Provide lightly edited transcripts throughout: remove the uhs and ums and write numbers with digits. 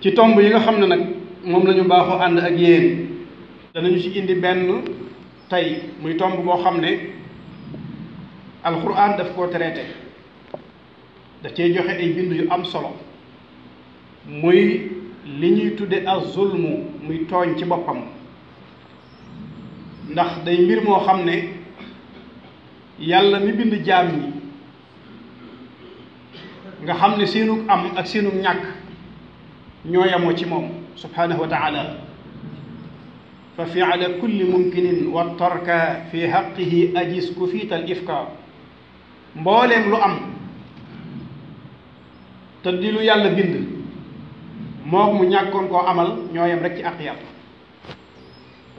ci tomb yi nga xam ne nag moom la ñu baaxoo ànd ak yéen danañu ci indi benn tey muy tomb boo xam ne alquran daf koo traité da cee joxe ay bind yu am solo muy li ñuy tudde az-zulmu muy tooñ ci boppam ndax day mbir moo xam ne yàlla mi bind jaam ñi nga xam ne seenug am ak seenug ñàkk ñoo yamoo ci moom subhanahu wa taala fa fiala kulli mumkinin wa tarka fi haqqihi ajis ku fiital ifka mbooleem lu am te di lu yàlla bind moom mu ñàkkoon koo amal ñoo yem rek ci àq yàlla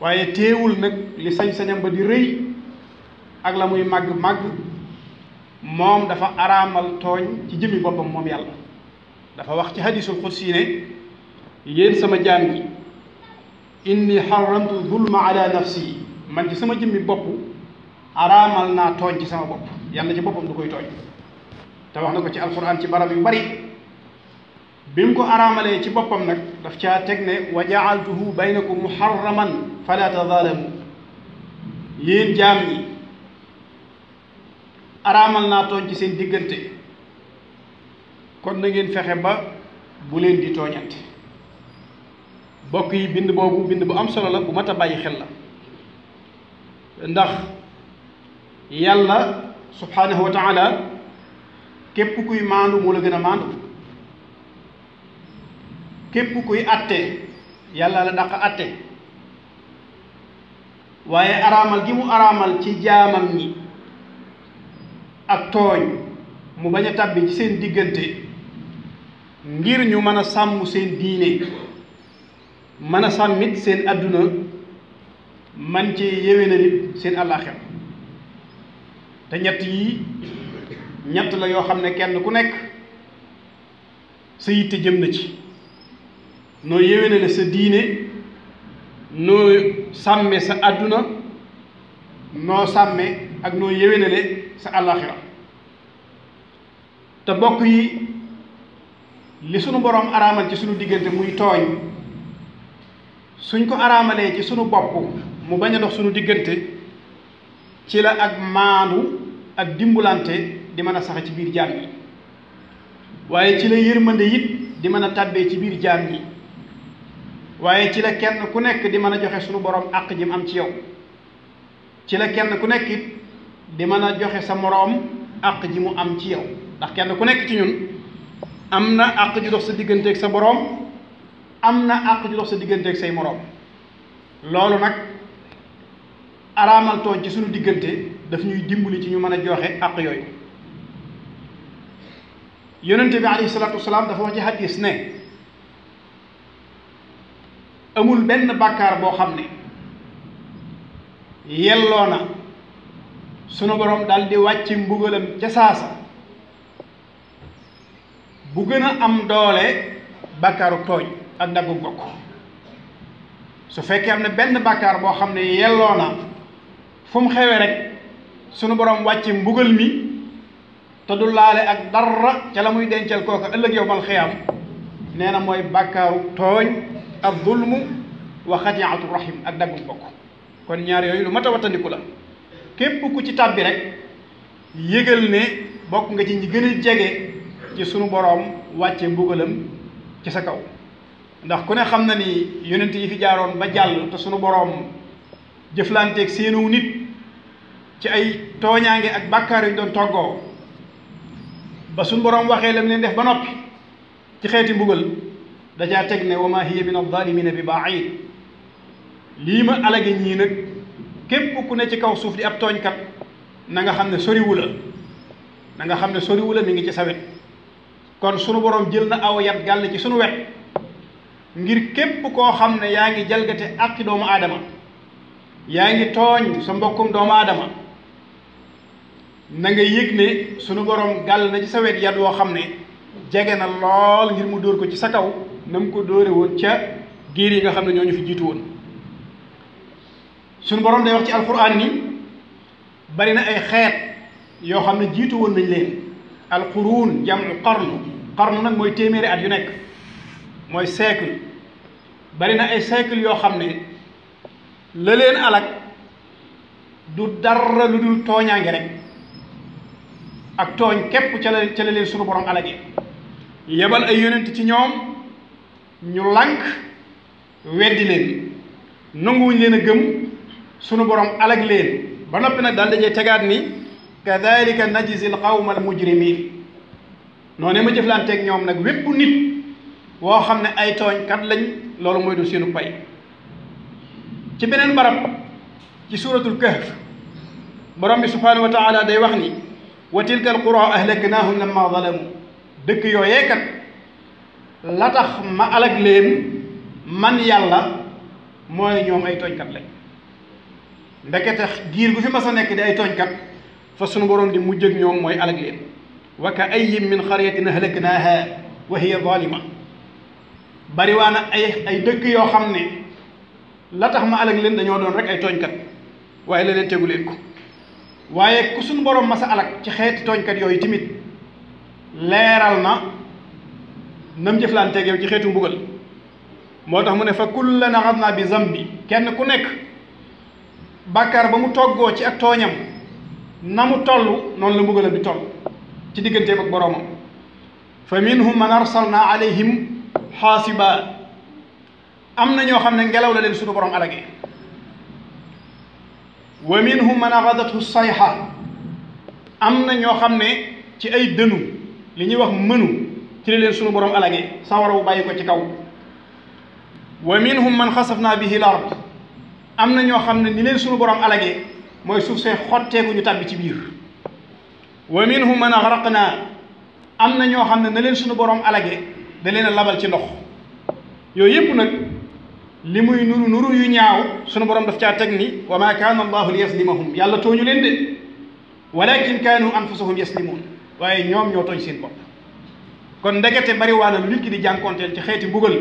waaye teewul nag li sañ-sañam ba di rëy ak la muy màgg-màgg moom dafa araamal tooñ ci jëmmi boppam moom yàlla dafa wax ci hadisul xudsi ne yéen sama jaam yi inni xaramtu zulma ala nafsi man ci sama jëmmi bopp araamal naa tooñ ci sama bopp yàlla ci boppam du koy tooñ te wax na ko ci alquran ci barab yu bari bi mu ko araamalee ci boppam nag daf caa teg ne wa jaaltuhu baynakum muharraman fala tazalamu yéen jaam yi araamal naa tooñ ci seen diggante kon na ngeen fexe ba bu leen di tooñante bokk yi bind boobu bind bu am solo la bu mat a bàyyi xel la ndax yàlla subhanahu wa taala képp kuy maandu moo la gën a maandu képp kuy atte yàlla la dàq atte waaye araamal gi mu araamal ci jaamam ñi ak tooñ mu bañ a tàbbi ci seen diggante ngir ñu mën a sàmm seen diine mën a sàmmit seen adduna man ci yéwénalit seen àllaaxira te ñett la yoo xam ne kenn ku nekk sa yitte jëm na ci noo yéwénale sa diine noo sàmme sa adduna noo sàmme ak noo yéwénale sa àllaaxira te bokk yi li sunu boroom araamal ci sunu diggante muy tooñ suñ ko araamalee ci sunu bopp mu bañ a dox sunu diggante ci la ak maandu ak dimbalante di mën a saxe ci biir jaam yi waaye ci la yërmande it di mën a tàbbee ci biir jaam yi waaye ci la kenn ku nekk di mën a joxe sunu borom àq ji mu am ci yow ci la kenn ku nekk it di mën a joxe sa moroom àq ji mu am ci yow ndax kenn ku nekk ci ñun am na àq ju dox sa digganteeg sa boroom am na àq ju dox sa digganteeg say moroom loolu nag araamal tooñ ci sunu diggante daf ñuy dimbali ci ñu mën a joxe àq yooyu yonente bi alayhi salaatu wasalaam dafa wax ci hadis ne amul benn bàkkaar boo xam ne yelloo na sunu borom daal di wàcc mbugalam ca saasa bu gën a am doole bàkkaaru tooñ ak daggu bokk su fekkee am na benn bàkkaar boo xam ne yelloo na fu mu xewee rek sunu borom wàcc mbugal mi te du laale ak dara ca la muy dencal kooka ëllëg yowmal xiyaam nee na mooy bàkkaaru tooñ ak zulmu wa xatiatu rahim ak daggu bokk kon ñaar yooyu lu mat a wattandiku la képp ku ci tàbbi rek yëgal ne bokk nga ci ñi gën a jege ci sunu boroom wàcce mbugalam ci sa kaw ndax ku ne xam na ni yonent yi fi jaaroon ba jàll te sunu boroom jëflanteeg seenu nit ci ay tooñaange ak bàkkaar yu doon toggoo ba sunu boroom waxee lam leen def ba noppi ci xeeti mbugal dajaa teg ne wa ma hiya min adh-dhalimina bi ba'id lii ma alage ñii nag képp ku ne ci kaw suuf di ab tooñkat na nga xam ne soriwu la na nga xam ne soriwu la mi ngi ci sa wet kon sunu borom jël na aw yat gàll ci sunu wet ngir képp koo xam ne yaa ngi jalgate àqi doomu aadama yaa ngi tooñ sa mbokkum doomu aadama na nga yëg ne sunu borom gàll na ci sa wet yat woo xam ne jege na lool ngir mu dóor ko ci sa kaw na mu ko dóore woon ca giir yi nga xam ne ñoo ñu fi jiitu woon sunu borom day wax ci alquran ni bari na ay xeet yoo xam ne jiitu woon nañ leen alquruun jamu qarnu nag mooy téeméeri at yu nekk mooy siècle bari na ay siècle yoo xam ne la leen alak du dara lu dul tooñaange rek ak tooñ képp ca la leen sunu borom alage yebal ay yonent ci ñoom ñu lànk weddi leen nanguwuñ leen a gëm sunu borom alag leen ba noppi nag daal dajee tegaat ni kadalika najzi al qawma al mujrimin noonu ma jëflanteeg ñoom nag wépp nit woo xam ne ay tooñkat lañ loolu mooy du seenu pay ci beneen barab ci suuratul kahf borom bi subhanahu wa taala day wax ni wa tilka al qura ahlaknahum lamma zalamu dëkk yooyee kat la tax ma alag leen man yàlla mooy ñoom ay tooñkat lañ ndekete giir gu fi mas a nekk di ay tooñkat fa sunu borom di mujj ak ñoom mooy alag leen wa ka ayyin min qaryatin ahlaknaha wa hiya zalima bariwaana ay dëkk yoo xam ne la tax ma alag leen dañoo doon rek ay tooñkat waaye la leen tegu leen ko waaye ku sunu borom mas a alag ci xeeti tooñkat yooyu tamit leeral na nam jëflanteeg yow ci xeetu mbugal moo tax mu ne fa kullan axadnaa bi zambi kenn ku nekk bàkkaar ba mu toggoo ci ak tooñam na mu toll noonu la mbugalam bi toll ci digganteem ak boroomam fa minhum man arsalna alayhim xaasiba am na ñoo xam ne ngelaw la leen suñu borom alage wa minhum man axadathu sayxa am na ñoo xam ne ci ay dënu li ñuy wax mënu ci la leen suñu borom alage sawara wu bàyyi ko ci kaw wa minhum man xasafna bihi l-ard am na ñoo xam ne ni leen suñu borom alage mooy suuf see xotteeku ñu tàbbi ci biir wa minhum man agraqna am na ñoo xam ne na leen suñu borom alage da leen a labal ci ndox yooyu yëpp nag li muy nuru yu ñaaw suñu borom daf caa teg ni wa ma kaana allahu li yaslimahum yàlla tooñu leen de walakin kaanu anfusahum yaslimuun waaye ñoom ñoo tooñ seen bopp kon ndekete bari waa na lu nit ki di jànkoonteel ci xeeti mbugal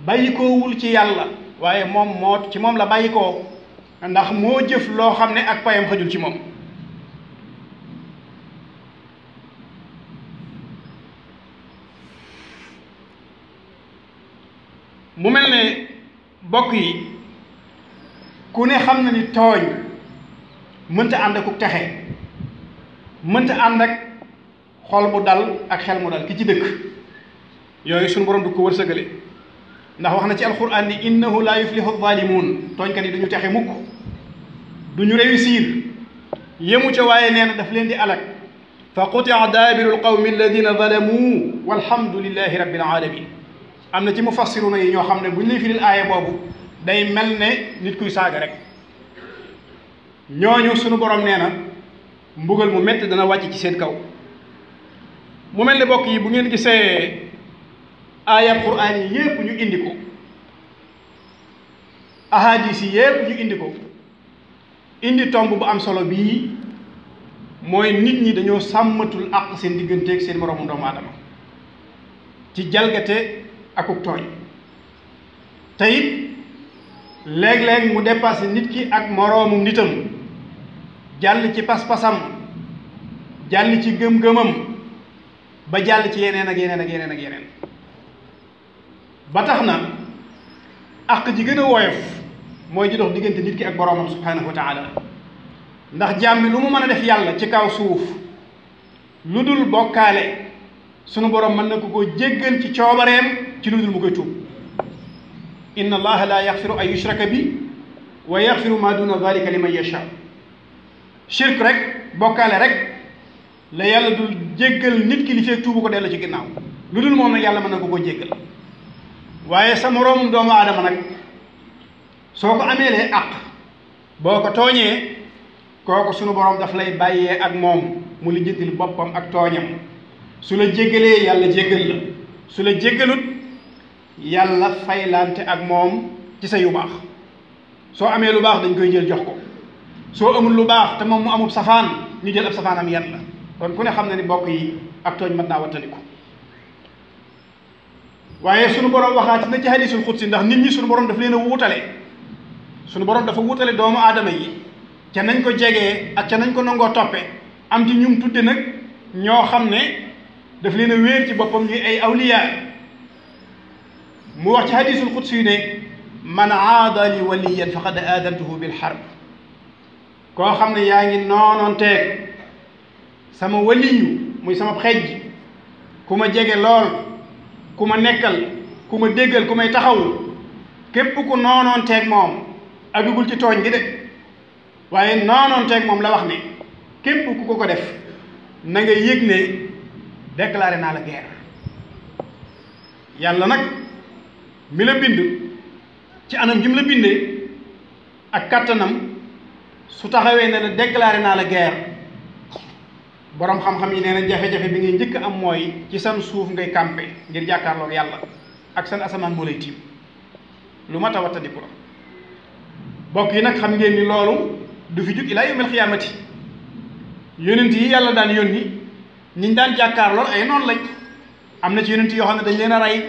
bàyyi koowul ci yàlla waaye moom ci moom la bàyyi koo ndax moo jëf loo xam ne ak payam xajul ci moom mu mel ne bokk yi ku ne xam na ni tooñ mënta ànd ak texe mënta ànd ak xol bu dal ak xel mu dal ki ci dëkk yooyu suñu borom du ko wërsëgale ndax wax na ci alquran ni innahu la yuflihu zalimun tooñkat yi duñu texe mukk duñu réussir yemu ca waaye nee na daf leen di alak fa qutia daabiru alqawmi alladina zalamu walhamdulillahi rabbil alamin am na ci mufassiruna yi ñoo xam ne bu ñu lay firil aaya boobu day mel ne nit kuy saaga rek ñooñu sunu borom nee na mbugal mu métti dana wàcc ci seen kaw mu mel ne bokk yi bu ngeen gisee aaya quraan yi yépp ñu indi ko ahadis yi yépp ñu indi ko indi tomb bu am solo bii mooy nit ñi dañoo sàmmatul àq seen digganteeg seen moroomu doomu aadama ci jalgate akuk tooñ te it léeg-léeg mu dépassé nit ki ak moroomum nitam jàll ci pas-pasam jàll ci gëm-gëmam ba jàll ci yeneen ak yeneen ak yeneen ak yeneen ba tax na àq ji gën a woyof mooy ji dox diggante nit ki ak boroomam subhanahu wa taala ndax jaam bi lu mu mën a def yàlla ci kaw suuf lu dul bokkaale sunu borom mën na ko koo jéggal ci coobareem ci lu dul mu koy tuub inna allaha la yaxfiru an yushraka bi wa yaxfiru ma duna dalika liman yasha shirk rek bokkaale rek la yàlla dul jéggal nit ki li fekk tuubu ko dellu ci ginnaaw lu dul moom nag yàlla mën na ko koo jéggal waaye sa moroomum doomu aadama nag soo ko ameelee àq boo ko tooñee kooku sunu borom daf lay bàyyee ak moom mu lijjantil boppam ak tooñam su la jéggalee yàlla jéggal la su la jéggalut yàlla faylante ak moom ci sa yu baax soo amee lu baax dañ koy jël jox ko soo amul lu baax te moom mu amul safaan ñu jël ab safaanam yan la kon ku ne xam na ni bokk yi ak tooñ mën naa wattandiku waaye sunu borom waxaat na ci hadiisul xudsi ndax nit ñi sunu borom daf leen a wuutale sunu borom dafa wuutale doomu aadama yi ca nañ ko jegee ak ca nañ ko nangoo toppe am ci ñum tudde nag ñoo xam ne daf leen a wéer ci boppam ñuy ay awliya mu wax ci hadisul xudsi ne man aada li waliyan faqad aadantuhu bil harb koo xam ne yaa ngi noonoonteeg sama waliyu muy sama xejj ku ma jege lool ku ma nekkal ku ma déggal ku may taxawu képp ku noonoonteeg moom agugul ci tooñ gi de waaye noonoonteeg moom la wax ne képp ku ko def na nga yëg ne déclaré naa la guerre. yàlla nag mi la bind ci anam gi mu la bindee ak kattanam su taxawee ne la déclaré naa la guerre boroom xam-xam yi nee na jafe-jafe bi ngay njëkk am mooy ci san suuf ngay campé ngir jàkkaarloog yàlla ak san asamaan moo lay tiim lu mat a wattandiku la. bokk yi nag xam ngeen ni loolu du fi jug ilaa yawmil xiyaamati yonent yi yàlla daan yónni niñ daan jàkkaarlool ay noonu lañ am na ci yonent yoo xam ne dañ leen a rey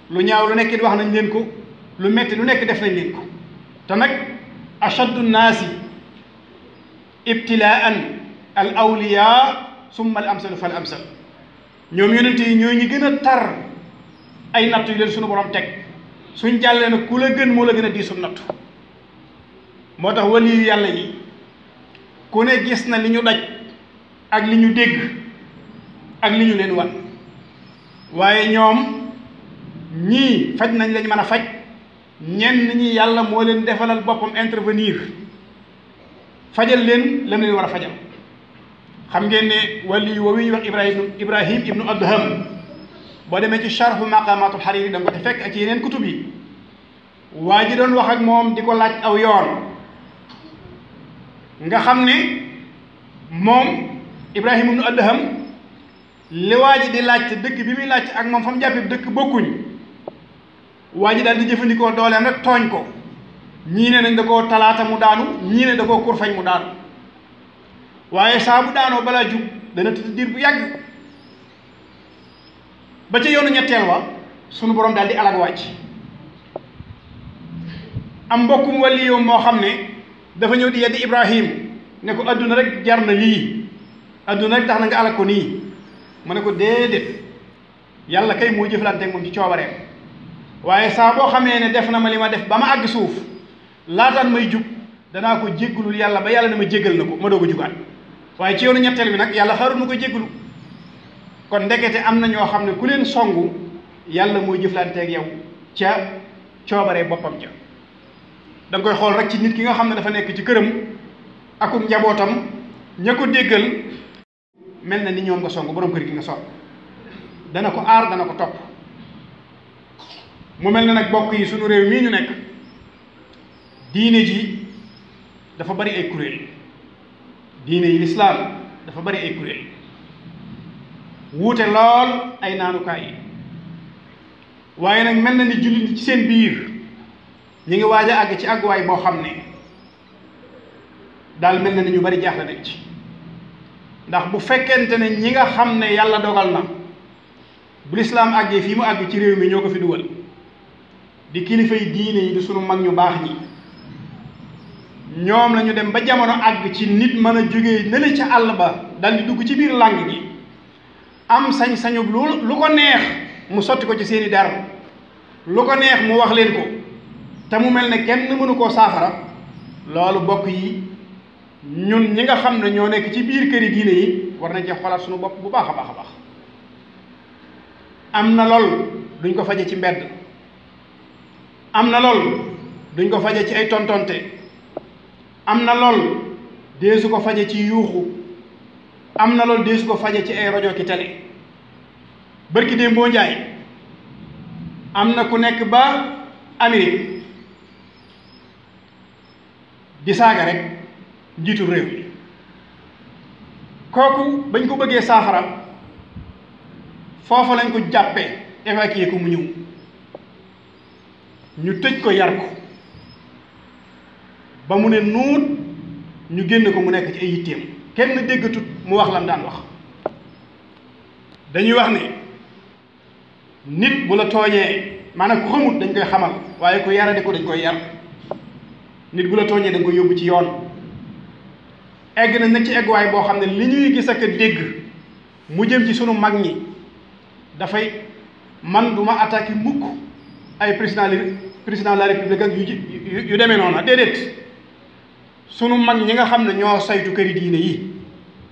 lu ñaaw lu nekk wax nañ leen ko lu metti lu nekk def nañ leen ko te nag ashaddu naasi ibtilaan al awliya summa al amsalu fal amsal ñoom yonent yi ñoo ñi gën a tar ay nattu yu leen suñu borom teg suñ jàllee nag ku la gën moo la gën a diisum nattu moo tax waliyu yàlla yi ku ne gis na li ñu daj ak li ñu dégg ak li ñu leen wan waaye ñoom ñii faj nañ lañ mën a faj ñenn ñi yàlla moo leen defalal boppam intervenir fajal leen lam leen war a fajal. xam ngeen ne waliyu woowu ñuy wax Ibrahim ibnu Adham boo demee ci charhu maqamatul Hariri da nga ko ci fekk ak ci yeneen kutub yi waa ji doon wax ak moom di ko laaj aw yoon nga xam ne moom Ibrahim ibnu Adham li waa ji di laaj te dëkk bi muy laaj ak moom fa mu jàppee dëkk bokkuñ waa ji daal di jëfandikoo dooleem rek tooñ ko ñii ne nañ da koo talaata mu daanu ñii ne da koo kurfañ mu daanu waaye saa bu daanoo balaa jug dana tëdd diir bu yàgg ba ca yoonu ñetteel wa sunu borom daal di alag wàcc am mbokkum wali yow moo xam ne dafa ñëw di yeddi Ibrahim ne ko adduna rek jar na lii adduna rek tax na nga alag ko nii mu ne ko déedéet yàlla kay moo jëflanteeg moom ci coobareem waaye saa boo xamee ne def na ma li ma def ba ma àgg suuf laataan may jug danaa ko jéggalul yàlla ba yàlla ne ma jéggal na ko ma doog a jugaat waaye ci yoonu ñetteel bi nag yàlla xaarul ma ko jéggalu kon ndekete am na ñoo xam ne ku leen songu yàlla mooy jëflanteeg yow ca coobaree boppam ja da nga koy xool rek ci nit ki nga xam ne dafa nekk ci këram akum njabootam ña ko déggal mel na ni ñoom nga song borom kër gi nga song dana ko aar dana ko topp mu mel ne nag bokk yi sunu réew mii ñu nekk diine ji dafa bari ay kuréel diine yi lislaam dafa bari ay kuréel wuute lool ay naanukaay yi waaye nag mel na ni jullit ñi ci seen biir ñi ngi waaj a àgg ci àgguwaay boo xam ne daal mel na ni ñu bari jaaxle nañ ci ndax bu fekkente ne ñi nga xam ne yàlla dogal na bu lislaam àggee fii mu àgg ci réew mi ñoo ko fi dugal di kilifa yi diine yi di sunu mag ñu baax ñi ñoom la ñu dem ba jamono àgg ci nit mën a jógee nële ca àll ba dal di dugg ci biir làng gi am sañ-sañu lu ko neex mu sotti ko ci seeni dar lu ko neex mu wax leen ko te mu mel ne kenn mënu koo saafara loolu bokk yi ñun ñi nga xam ne ñoo nekk ci biir këri diine yi war nañ ci xoolaat suñu bopp bu baax a baax a baax am na lool duñ ko faje ci mbedd am na lool duñ ko faje ci ay tontonte am na lool deesu ko faje ci yuuxu am na lool deesu ko faje ci ay rajo ki télé bërki dee mboo njaay am na ku nekk ba Amérique di saaga rek njiitu réew mi kooku bañ ko bëggee saafara foofa lañ ko jàppee évacuer ko mu ñëw ñu tëj ko yar ko ba mu ne nuut ñu génn ko mu nekk ci ay yitteem kenn déggatut mu wax lam daan wax dañuy wax ne nit bu la tooñee maanaam ku xamut dañ koy xamal waaye ku yaradi ko dañ koy yar nit bu la tooñee dañ koy yóbbu ci yoon egg nañ nag ci egguwaay boo xam ne li ñuy gis ak dégg mu jëm ci sunu mag ñi dafay man du ma attaqué mukk ay président de la république ak yu demee noonu déedéet sunu mag ñi nga xam ne ñoo saytu këri diine yi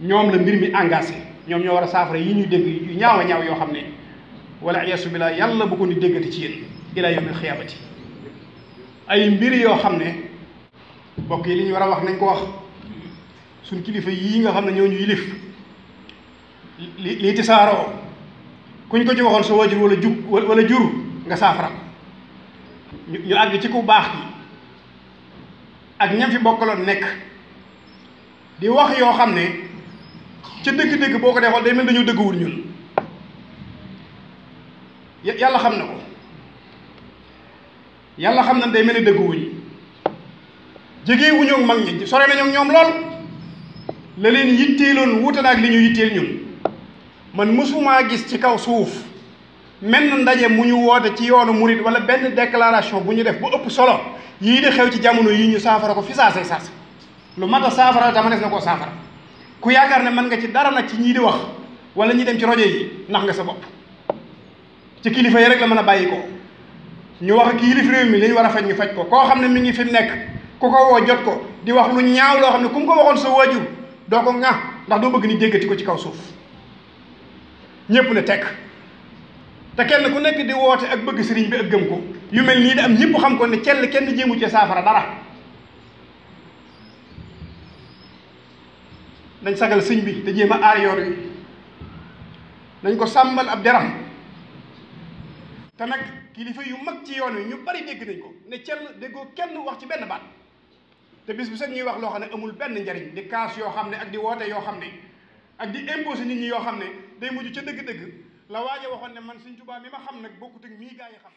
ñoom la mbir mi engagé ñoom ñoo war a saafara yi ñuy dégg yu ñaaw a ñaaw yoo xam ne wala iyaasu billah yàlla bu ko ni déggati ci yéen ilaa yawmil xiyaamati ay mbir yoo xam ne mbokk yi li ñu war a wax nañ ko wax suñ kilifa yii nga xam ne ñoo ñu yilif lii tisaaroo kuñ ko ci waxoon sa wajur wala jur nga saafara ñu àgg ci ku baax gi ak ñam fi bokkaloon nekk di wax yoo xam ne ca dëgg-dëgg boo ko dee xool day mel dañoo dëgguwul ñun yàlla xam na ko yàlla xam na day mel ni dëgguwuñ jege wuñu ak mag ñi sore nañu ak ñoom lool la leen yitteeloon wuute na ak li ñu yitteel ñun man mësumaa gis ci kaw suuf menn ndaje mu ñu woote ci yoonu murit wala benn déclaration bu ñu def bu ëpp solo yii di xew ci jamono yi ñu saafara ko fi saasay saas lu mat a saafara tama des na koo saafara ku yaakaar ne mën nga ci dara nag ci ñii di wax wala ñi dem ci rajo yi nax nga sa bopp ci kilifa yi rek la mën a bàyyi ko ñu wax ak yilif réew mi li ñu war a faj ñu faj ko koo xam ne mi ngi fi mu nekk ku ko woo jot ko di wax lu ñaaw loo xam ne ku mu ko waxoon sa waajur doo ko ŋa ndax doo bëgg ni déggati ko ci kaw suuf ñépp ne tekk te kenn ku nekk di woote ak bëgg sëriñ bi ak gëm ko yu mel nii di am ñëpp xam ko ne kenn jéemu ci saafara dara nañ sagal sëñ bi te jéem a aar yoon wi nañ ko sàmmal ab deram te nag kilifa yu mag ci yoon wi ñu bari dégg nañ ko ne déggoo kenn wax ci benn baat te bis bu set ñuy wax loo xam ne amul benn njariñ di kaas yoo xam ne ak di woote yoo xam ne ak di imposé nit ñi yoo xam ne day mujj ca dëgg-dëgg la waaja waxoon ne man Sëñ Tuubaa mi ma xam nag bokkut ak mii gaa yi xam